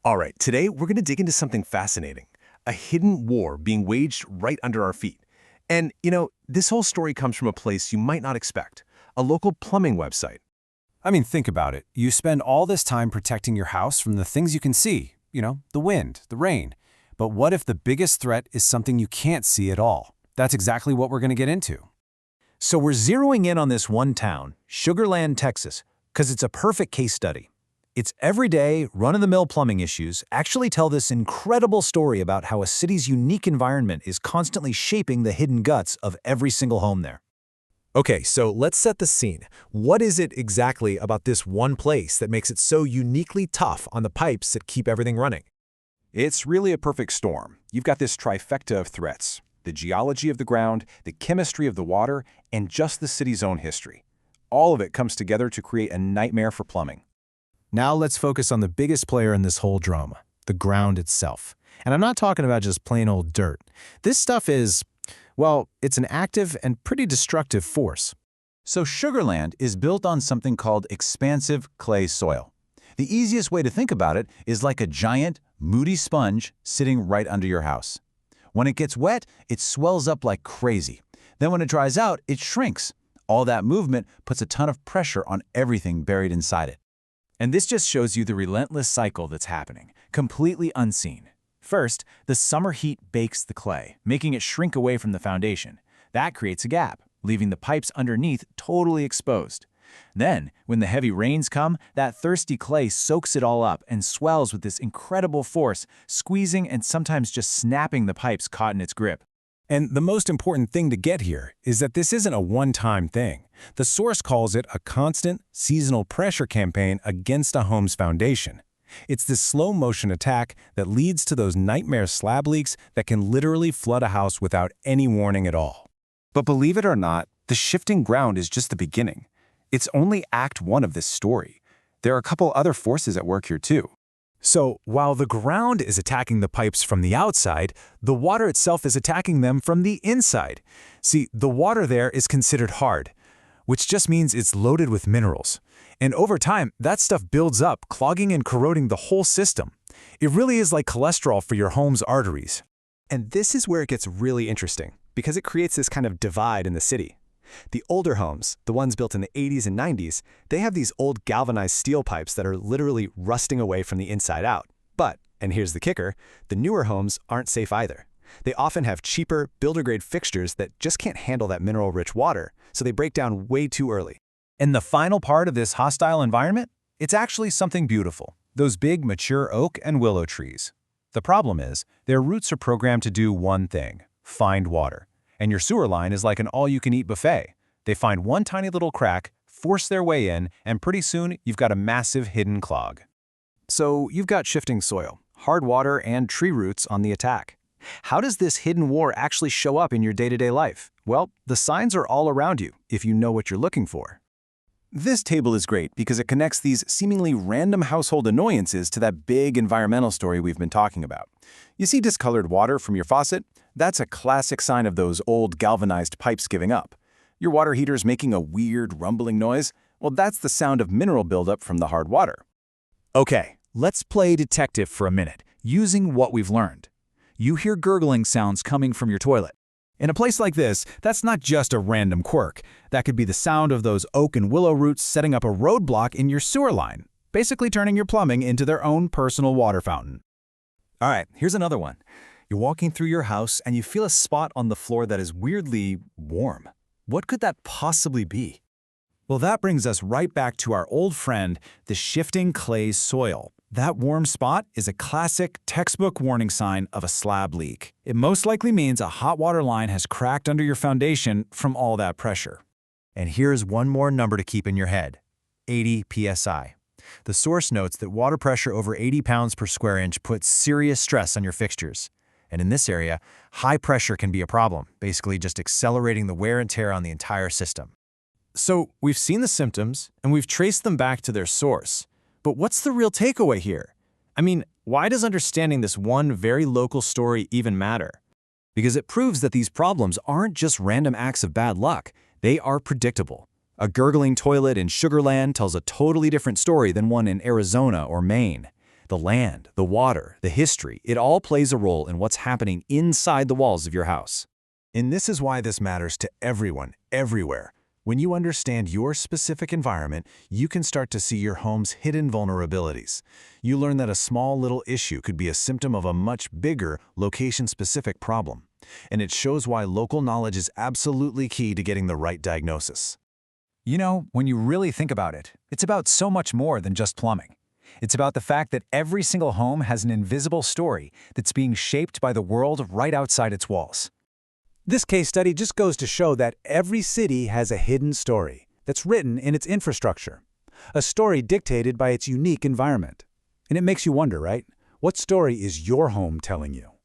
All right, today we're going to dig into something fascinating, a hidden war being waged right under our feet. And, this whole story comes from a place you might not expect, a local plumbing website. I mean, think about it. You spend all this time protecting your house from the things you can see, the wind, the rain. But what if the biggest threat is something you can't see at all? That's exactly what we're going to get into. So we're zeroing in on this one town, Sugar Land, Texas, because it's a perfect case study. Its everyday, run-of-the-mill plumbing issues actually tell this incredible story about how a city's unique environment is constantly shaping the hidden guts of every single home there. Okay, so let's set the scene. What is it exactly about this one place that makes it so uniquely tough on the pipes that keep everything running? It's really a perfect storm. You've got this trifecta of threats: the geology of the ground, the chemistry of the water, and just the city's own history. All of it comes together to create a nightmare for plumbing. Now let's focus on the biggest player in this whole drama, the ground itself. And I'm not talking about just plain old dirt. This stuff is, well, it's an active and pretty destructive force. So Sugarland is built on something called expansive clay soil. The easiest way to think about it is like a giant, moody sponge sitting right under your house. When it gets wet, it swells up like crazy. Then when it dries out, it shrinks. All that movement puts a ton of pressure on everything buried inside it. And this just shows you the relentless cycle that's happening, completely unseen. First, the summer heat bakes the clay, making it shrink away from the foundation. That creates a gap, leaving the pipes underneath totally exposed. Then, when the heavy rains come, that thirsty clay soaks it all up and swells with this incredible force, squeezing and sometimes just snapping the pipes caught in its grip. And the most important thing to get here is that this isn't a one-time thing. The source calls it a constant, seasonal pressure campaign against a home's foundation. It's this slow-motion attack that leads to those nightmare slab leaks that can literally flood a house without any warning at all. But believe it or not, the shifting ground is just the beginning. It's only Act 1 of this story. There are a couple other forces at work here too. So, while the ground is attacking the pipes from the outside, the water itself is attacking them from the inside. See, the water there is considered hard, which just means it's loaded with minerals. And over time, that stuff builds up, clogging and corroding the whole system. It really is like cholesterol for your home's arteries. And this is where it gets really interesting, because it creates this kind of divide in the city. The older homes, the ones built in the 80s and 90s, they have these old galvanized steel pipes that are literally rusting away from the inside out. But, and here's the kicker, the newer homes aren't safe either. They often have cheaper, builder-grade fixtures that just can't handle that mineral-rich water, so they break down way too early. And the final part of this hostile environment? It's actually something beautiful. Those big, mature oak and willow trees. The problem is, their roots are programmed to do one thing: find water. And your sewer line is like an all-you-can-eat buffet. They find one tiny little crack, force their way in, and pretty soon you've got a massive hidden clog. So you've got shifting soil, hard water, and tree roots on the attack. How does this hidden war actually show up in your day-to-day life? Well, the signs are all around you, if you know what you're looking for. This table is great because it connects these seemingly random household annoyances to that big environmental story we've been talking about. You see discolored water from your faucet? That's a classic sign of those old galvanized pipes giving up. Your water heater's making a weird rumbling noise? Well, that's the sound of mineral buildup from the hard water. Okay, let's play detective for a minute, using what we've learned. You hear gurgling sounds coming from your toilet. In a place like this, that's not just a random quirk. That could be the sound of those oak and willow roots setting up a roadblock in your sewer line, basically turning your plumbing into their own personal water fountain. All right, here's another one. You're walking through your house and you feel a spot on the floor that is weirdly warm. What could that possibly be? Well, that brings us right back to our old friend, the shifting clay soil. That warm spot is a classic textbook warning sign of a slab leak. It most likely means a hot water line has cracked under your foundation from all that pressure. And here's one more number to keep in your head: 80 psi. The source notes that water pressure over 80 pounds per square inch puts serious stress on your fixtures. And in this area, high pressure can be a problem, basically just accelerating the wear and tear on the entire system. So we've seen the symptoms, and we've traced them back to their source. But what's the real takeaway here? I mean, why does understanding this one very local story even matter? Because it proves that these problems aren't just random acts of bad luck. They are predictable. A gurgling toilet in Sugar Land tells a totally different story than one in Arizona or Maine. The land, the water, the history, it all plays a role in what's happening inside the walls of your house. And this is why this matters to everyone, everywhere. When you understand your specific environment, you can start to see your home's hidden vulnerabilities. You learn that a small little issue could be a symptom of a much bigger, location-specific problem. And it shows why local knowledge is absolutely key to getting the right diagnosis. You know, when you really think about it, it's about so much more than just plumbing. It's about the fact that every single home has an invisible story that's being shaped by the world right outside its walls. This case study just goes to show that every city has a hidden story that's written in its infrastructure, a story dictated by its unique environment. And it makes you wonder, right? What story is your home telling you?